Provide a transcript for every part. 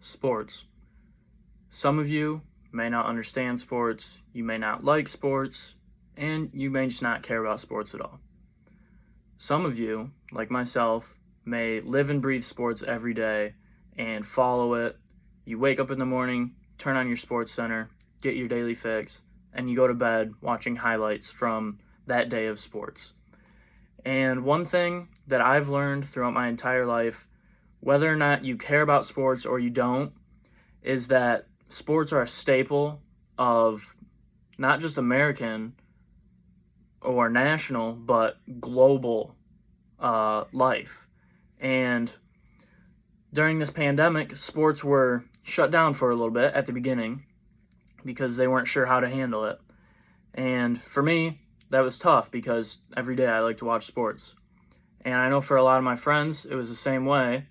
sports. Some of you may not understand sports, you may not like sports, and you may just not care about sports at all. Some of you, like myself, may live and breathe sports every day and follow it. You wake up in the morning, turn on your sports center, get your daily fix, and you go to bed watching highlights from that day of sports. And one thing that I've learned throughout my entire life, whether or not you care about sports or you don't, is that sports are a staple of not just American or national, but global life. And during this pandemic, sports were shut down for a little bit at the beginning because they weren't sure how to handle it. And for me, that was tough because every day I like to watch sports. And I know for a lot of my friends, it was the same way.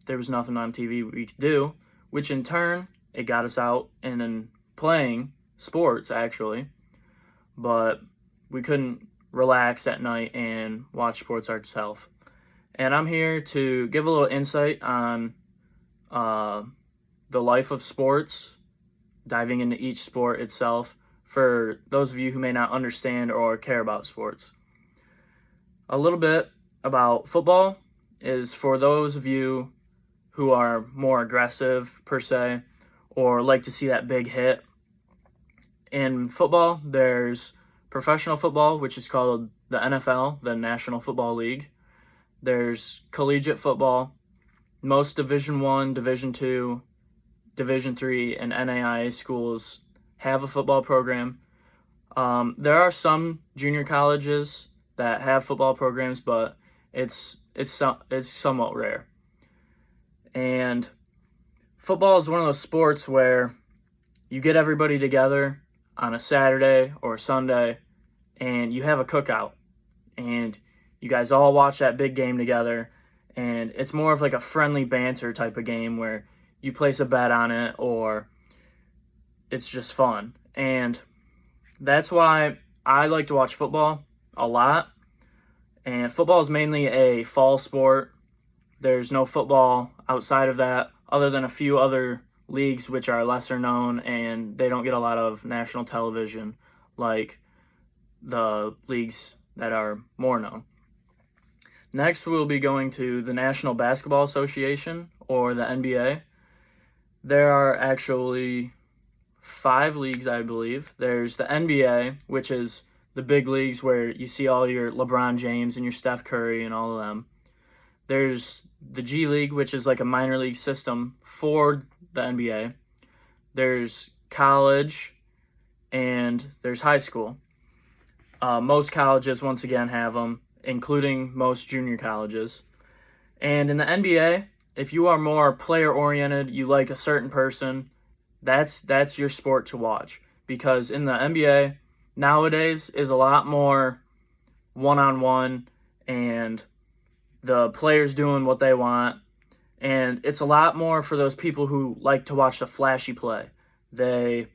There was nothing on TV we could do, which in turn, it got us out and playing sports, actually. But we couldn't relax at night and watch sports ourselves. And I'm here to give a little insight on the life of sports, diving into each sport itself, for those of you who may not understand or care about sports. A little bit about football is for those of you who are more aggressive, per se, or like to see that big hit. In football, there's professional football, which is called the NFL, the National Football League. There's collegiate football. Most Division I, Division II, Division III, and NAIA schools have a football program. There are some junior colleges that have football programs, but it's somewhat rare. And football is one of those sports where you get everybody together on a Saturday or a Sunday and you have a cookout and you guys all watch that big game together, and it's more of like a friendly banter type of game where you place a bet on it or it's just fun. And that's why I like to watch football a lot. And football is mainly a fall sport. There's no football outside of that, other than a few other leagues which are lesser known and they don't get a lot of national television like the leagues that are more known. Next, we'll be going to the National Basketball Association, or the NBA. There are actually 5 leagues, I believe. There's the NBA, which is the big leagues where you see all your LeBron James and your Steph Curry and all of them. There's the G League, which is like a minor league system for the NBA. There's college, and there's high school. Most colleges, once again, have them, including most junior colleges. And in the NBA, if you are more player-oriented, you like a certain person, that's your sport to watch. Because in the NBA, nowadays, is a lot more one-on-one, and the players doing what they want. And it's a lot more for those people who like to watch the flashy play. They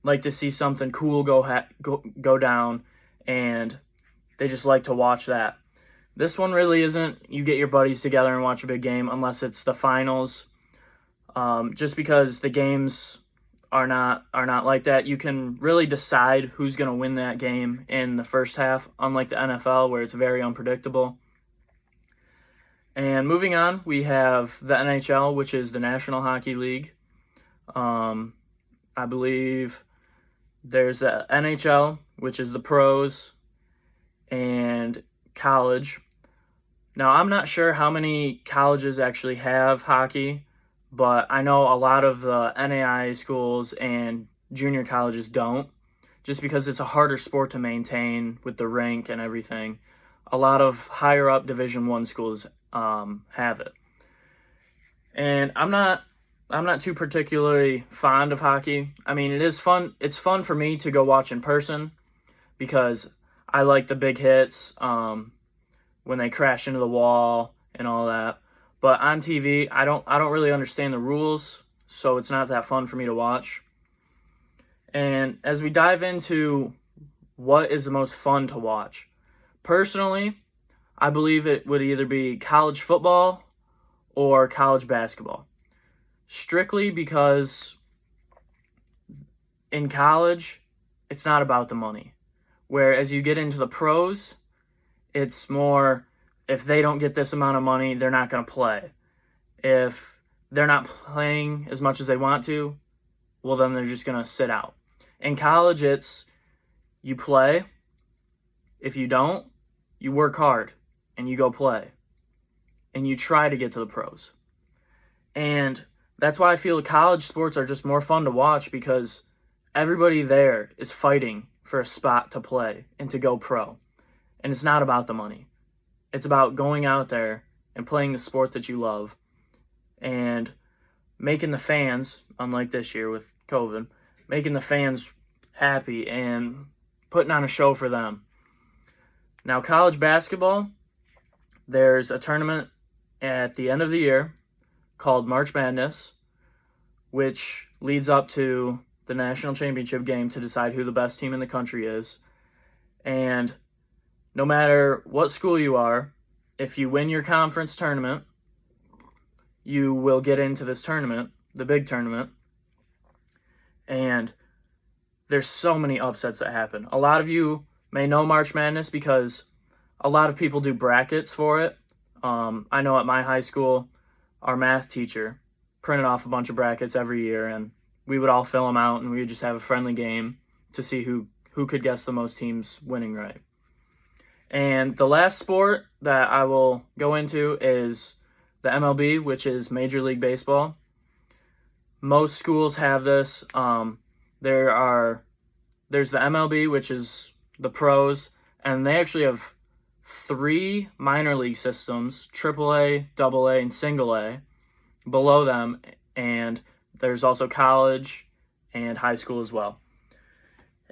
like to see something cool go down, and they just like to watch that. This one really isn't you get your buddies together and watch a big game unless it's the finals. Just because the games are not like that. You can really decide who's going to win that game in the first half, unlike the NFL where it's very unpredictable. And moving on, we have the NHL, which is the National Hockey League. I believe there's the NHL, which is the pros, and college. Now, I'm not sure how many colleges actually have hockey, but I know a lot of the NAIA schools and junior colleges don't, just because it's a harder sport to maintain with the rink and everything. A lot of higher up Division I schools have it. And I'm not too particularly fond of hockey. I mean, it is fun. It's fun for me to go watch in person because I like the big hits when they crash into the wall and all that. But on TV, I don't really understand the rules, so it's not that fun for me to watch. And as we dive into what is the most fun to watch, personally, I believe it would either be college football or college basketball. strictly because in college, it's not about the money. Whereas you get into the pros, it's more, if they don't get this amount of money, they're not going to play. If they're not playing as much as they want to, well, then they're just going to sit out. In college, it's you play. If you don't, you work hard and you go play. And you try to get to the pros. And that's why I feel college sports are just more fun to watch, because everybody there is fighting for a spot to play and to go pro. And it's not about the money. It's about going out there and playing the sport that you love and making the fans, unlike this year with COVID, making the fans happy and putting on a show for them. Now, college basketball, there's a tournament at the end of the year called March Madness, which leads up to the national championship game to decide who the best team in the country is. And no matter what school you are, if you win your conference tournament, you will get into this tournament, the big tournament. And there's so many upsets that happen. A lot of you may know March Madness because a lot of people do brackets for it. I know at my high school, our math teacher printed off a bunch of brackets every year, and we would all fill them out, and we would just have a friendly game to see who could guess the most teams winning right. And the last sport that I will go into is the MLB, which is Major League Baseball. Most schools have this. There's the MLB, which is the pros, and they actually have 3 minor league systems, AAA, AA, and Single A, below them, and there's also college and high school as well.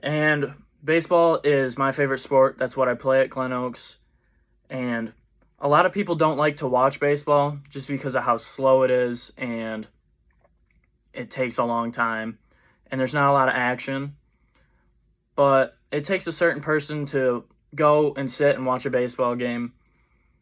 And baseball is my favorite sport. That's what I play at Glen Oaks. And a lot of people don't like to watch baseball just because of how slow it is and it takes a long time and there's not a lot of action. But it takes a certain person to go and sit and watch a baseball game